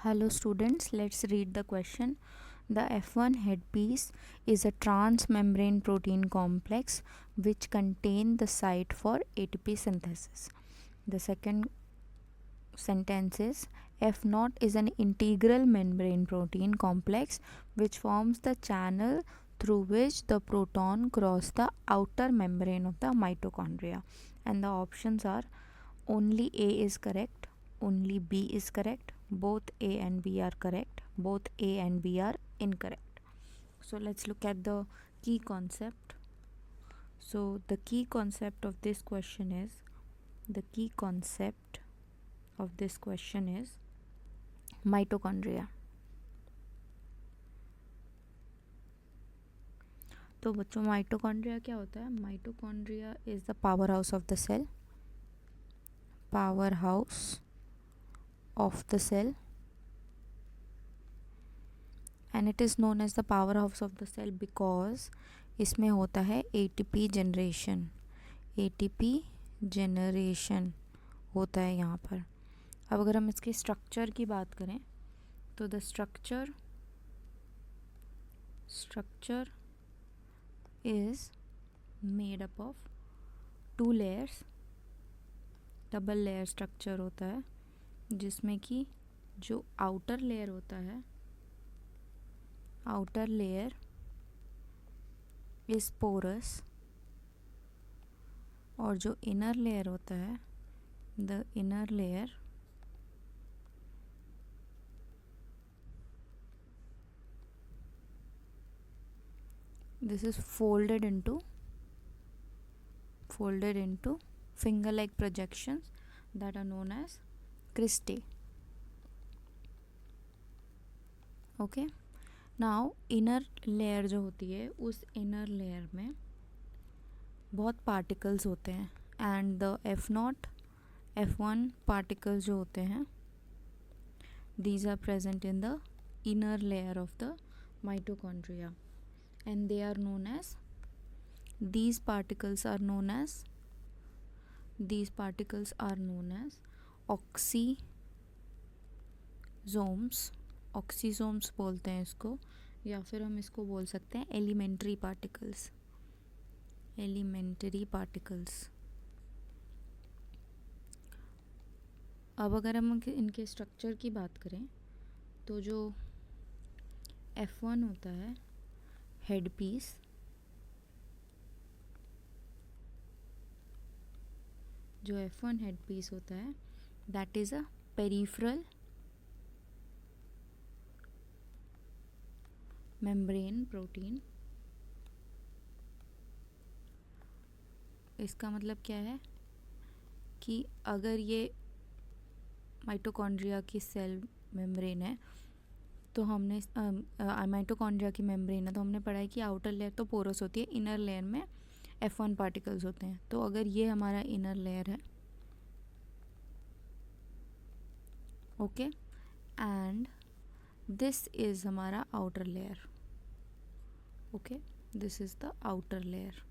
Hello students, let's read the question. The F1 headpiece is a transmembrane protein complex which contain the site for ATP synthesis. The second sentence is F0 is an integral membrane protein complex which forms the channel through which the proton cross the outer membrane of the mitochondria. And the options are only A is correct, only B is correct, both A and B are correct, both A and B are incorrect. So let's look at the key concept. So the key concept of this question is mitochondria. तो बच्चों mitochondria क्या होता है? Mitochondria is the powerhouse of the cell, and it is known as the powerhouse of the cell because इसमें होता है ATP generation होता है यहाँ पर. अब अगर हम इसके स्ट्रक्चर की बात करें तो the structure is made up of 2 layers. Double layer structure होता है जिसमें कि जो आउटर लेयर होता है, आउटर लेयर इज पोरस और जो इनर लेयर होता है, the inner layer this is folded into finger like projections that are known as cristae. Okay, now inner layer जो होती है उस inner layer में बहुत particles होते हैं and the F0 F1 particles जो होते हैं these are present in the inner layer of the mitochondria and they are known as these particles are known as oxysomes बोलते हैं इसको, या फिर हम इसको बोल सकते हैं एलिमेंट्री पार्टिकल्स. अब अगर हम इनके स्ट्रक्चर की बात करें तो जो F1 होता है हेड पीस, जो F1 हेड पीस होता है that is a peripheral membrane protein. इसका मतलब क्या है कि अगर ये माइटोकॉन्ड्रिया की सेल मेम्ब्रेन है तो हमने माइटोकॉन्ड्रिया की मेम्ब्रेन है तो हमने पढ़ा है कि आउटर लेयर तो पोरस होती है, इनर लेयर में F1 पार्टिकल्स होते हैं. तो अगर ये हमारा इनर लेयर है, ओके, एंड दिस इज़ हमारा outer layer. Okay, this is the outer layer.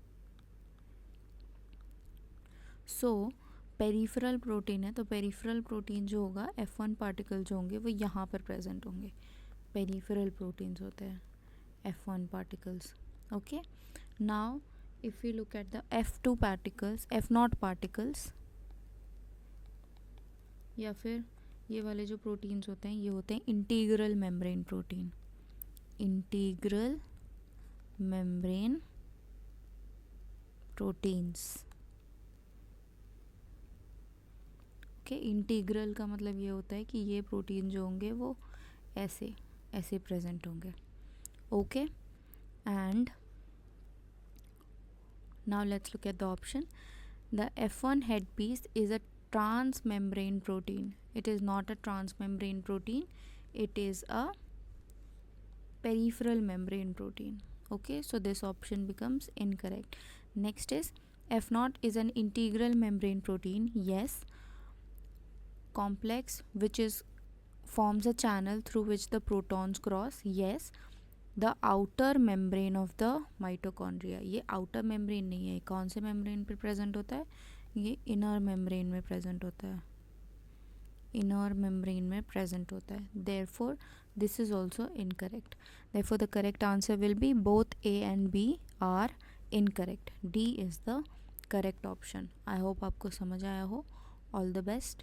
So peripheral protein है तो पेरिफेरल प्रोटीन जो होगा F1 पार्टिकल जो होंगे वो यहाँ पर प्रेजेंट होंगे. पेरिफेरल प्रोटीन्स होते हैं F1 particles. Okay, now if we look at the F2 particles, F0 particles, या फिर ये वाले जो प्रोटीन्स होते हैं ये होते हैं integral membrane protein. Integral membrane proteins. Okay, integral का मतलब ये होता है कि ये प्रोटीन जो होंगे वो ऐसे प्रेजेंट होंगे. Okay, and now let's look at the option. The F1 headpiece is a transmembrane protein. It is not a transmembrane protein, it is a peripheral membrane protein. Okay, so this option becomes incorrect. Next is F0 is an integral membrane protein. Yes, complex which is forms a channel through which the protons cross. Yes, the outer membrane of the mitochondria. ये outer membrane नहीं है, कौन से membrane पे present होता है? ये inner membrane में प्रेजेंट होता है. इनर मेम्ब्रेन में प्रेजेंट होता है. Therefore this is also incorrect. Therefore the correct answer will be both A and B are incorrect. D is the correct option. I hope आपको समझ आया हो. All the best.